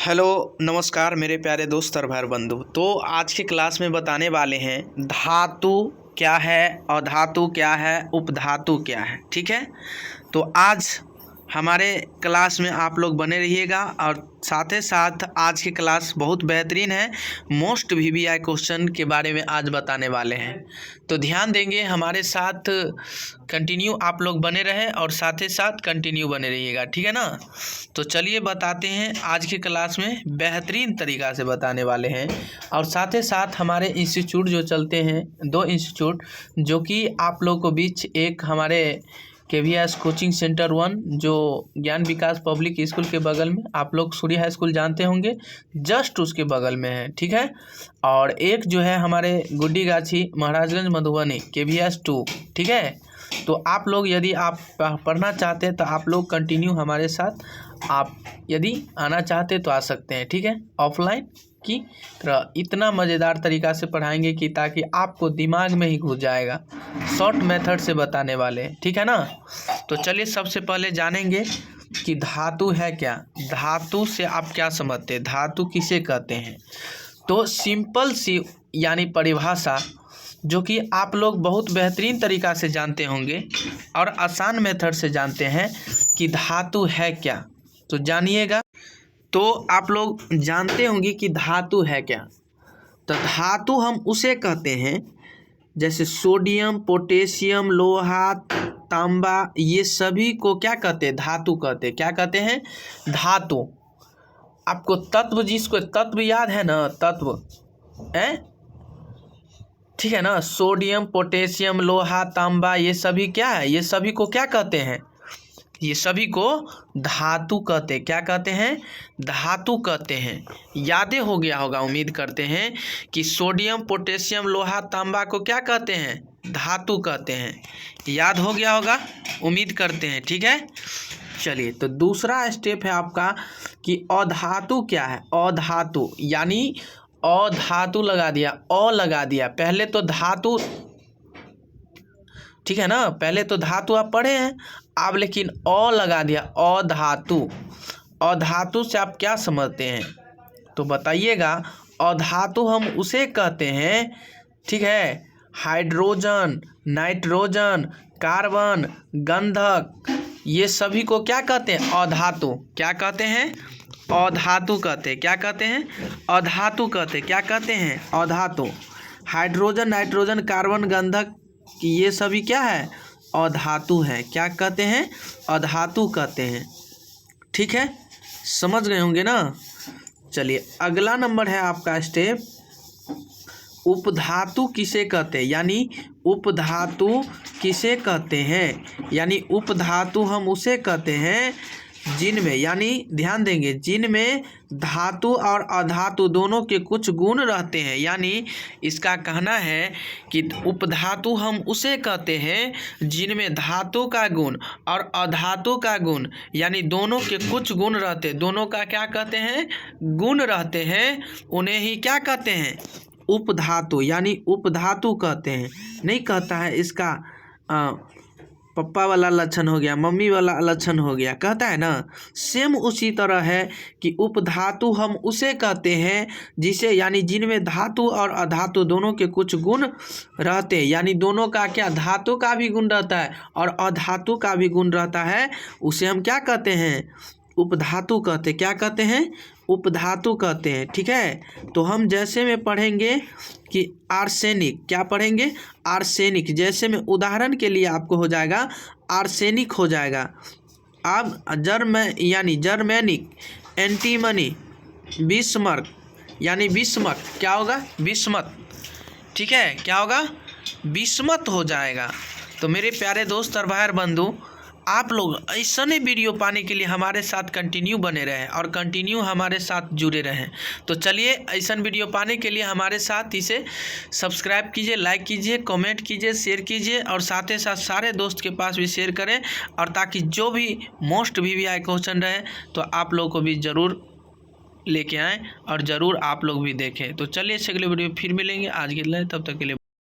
Hello नमस्कार मेरे प्यारे दोस्त और भाई बंधु। तो आज की क्लास में बताने वाले हैं धातु क्या है, अधातु क्या है, उपधातु क्या है। ठीक है, तो आज हमारे क्लास में आप लोग बने रहिएगा और साथ ही साथ आज की क्लास बहुत बेहतरीन है। मोस्ट वीवीआई क्वेश्चन के बारे में आज बताने वाले हैं, तो ध्यान देंगे हमारे साथ। कंटिन्यू आप लोग बने रहें और साथ ही साथ कंटिन्यू बने रहिएगा, ठीक है ना। तो चलिए बताते हैं, आज की क्लास में बेहतरीन तरीक़ा से बताने वाले हैं। और साथ ही साथ हमारे इंस्टीट्यूट जो चलते हैं, दो इंस्टीट्यूट जो कि आप लोगों को बीच, एक हमारे KVS कोचिंग सेंटर 1 जो ज्ञान विकास पब्लिक स्कूल के बगल में, आप लोग सूर्य हाई स्कूल जानते होंगे, जस्ट उसके बगल में है, ठीक है। और एक जो है हमारे गुड्डी गाछी महाराजगंज मधुबनी KVS 2, ठीक है। तो आप लोग यदि आप पढ़ना चाहते हैं तो आप लोग कंटिन्यू हमारे साथ, आप यदि आना चाहते तो आ सकते हैं, ठीक है। ऑफलाइन की तरह इतना मज़ेदार तरीक़ा से पढ़ाएंगे कि ताकि आपको दिमाग में ही घुस जाएगा। शॉर्ट मेथड से बताने वाले, ठीक है ना। तो चलिए सबसे पहले जानेंगे कि धातु है क्या। धातु से आप क्या समझते हैं, धातु किसे कहते हैं। तो सिंपल सी यानी परिभाषा जो कि आप लोग बहुत बेहतरीन तरीक़ा से जानते होंगे और आसान मेथड से जानते हैं कि धातु है क्या, तो जानिएगा। तो आप लोग जानते होंगे कि धातु है क्या। तो धातु हम उसे कहते हैं जैसे सोडियम, पोटेशियम, लोहा, तांबा, ये सभी को क्या कहते हैं, धातु कहते हैं। क्या कहते हैं, धातु। आपको तत्व, जिसको तत्व याद है ना, तत्व है, ठीक है ना। सोडियम, पोटेशियम, लोहा, तांबा, ये सभी क्या है, ये सभी को क्या कहते हैं, ये सभी को धातु कहते हैं। क्या कहते हैं, धातु कहते हैं। यादें हो गया होगा, उम्मीद करते हैं कि सोडियम, पोटेशियम, लोहा, तांबा को क्या कहते हैं, धातु कहते हैं। याद हो गया होगा, उम्मीद करते हैं, ठीक है। चलिए, तो दूसरा स्टेप है आपका कि अधातु क्या है। अधातु यानी अधातु लगा दिया, अ लगा दिया। पहले तो धातु, ठीक है ना, पहले तो धातु आप पढ़े हैं, अब लेकिन अ लगा दिया, अधातु। अधातु से आप क्या समझते हैं, तो बताइएगा। अधातु हम उसे कहते हैं, ठीक है, हाइड्रोजन, नाइट्रोजन, कार्बन, गंधक, ये सभी को क्या कहते हैं, अधातु। क्या कहते हैं, अधातु कहते हैं। क्या कहते हैं, अधातु कहते हैं। क्या कहते हैं, अधातु। हाइड्रोजन, नाइट्रोजन, कार्बन, गंधक, ये सभी क्या है, अधातु है। क्या कहते हैं, अधातु कहते हैं, ठीक है। समझ गए होंगे ना। चलिए, अगला नंबर है आपका स्टेप, उपधातु किसे कहते हैं। यानी उपधातु किसे कहते हैं, यानी उपधातु हम उसे कहते हैं जिनमें, यानी ध्यान देंगे, जिनमें धातु और अधातु दोनों के कुछ गुण रहते हैं। यानी इसका कहना है कि उपधातु हम उसे कहते हैं जिनमें धातु का गुण और अधातु का गुण, यानी दोनों के कुछ गुण रहते हैं। दोनों का क्या कहते हैं, गुण रहते हैं, उन्हें ही क्या कहते हैं, उपधातु, यानी उपधातु कहते हैं। नहीं कहता है इसका पप्पा वाला लक्षण हो गया, मम्मी वाला लक्षण हो गया, कहता है ना। सेम उसी तरह है कि उपधातु हम उसे कहते हैं जिसे, यानी जिनमें धातु और अधातु दोनों के कुछ गुण रहते हैं। यानी दोनों का क्या, धातु का भी गुण रहता है और अधातु का भी गुण रहता है, उसे हम क्या कहते हैं, उपधातु कहते हैं। क्या कहते हैं, उपधातु कहते हैं, ठीक है। तो हम जैसे में पढ़ेंगे कि आर्सेनिक, क्या पढ़ेंगे, आर्सेनिक। जैसे में उदाहरण के लिए आपको हो जाएगा आर्सेनिक हो जाएगा। अब यानी जर्मेनिक, एंटीमनी, बिस्मर्क, यानी बिस्मत, क्या होगा, बिस्मत, ठीक है। क्या होगा, बिस्मत हो जाएगा। तो मेरे प्यारे दोस्त और भाई बंधु, आप लोग ऐसा वीडियो पाने के लिए हमारे साथ कंटिन्यू बने रहें और कंटिन्यू हमारे साथ जुड़े रहें। तो चलिए, ऐसा वीडियो पाने के लिए हमारे साथ इसे सब्सक्राइब कीजिए, लाइक कीजिए, कमेंट कीजिए, शेयर कीजिए और साथ ही साथ सारे दोस्त के पास भी शेयर करें, और ताकि जो भी मोस्ट वीवीआई क्वेश्चन रहे तो आप लोग को भी ज़रूर लेके आएँ और ज़रूर आप लोग भी देखें। तो चलिए, अगले वीडियो फिर मिलेंगे। आज के लिए तब तक के लिए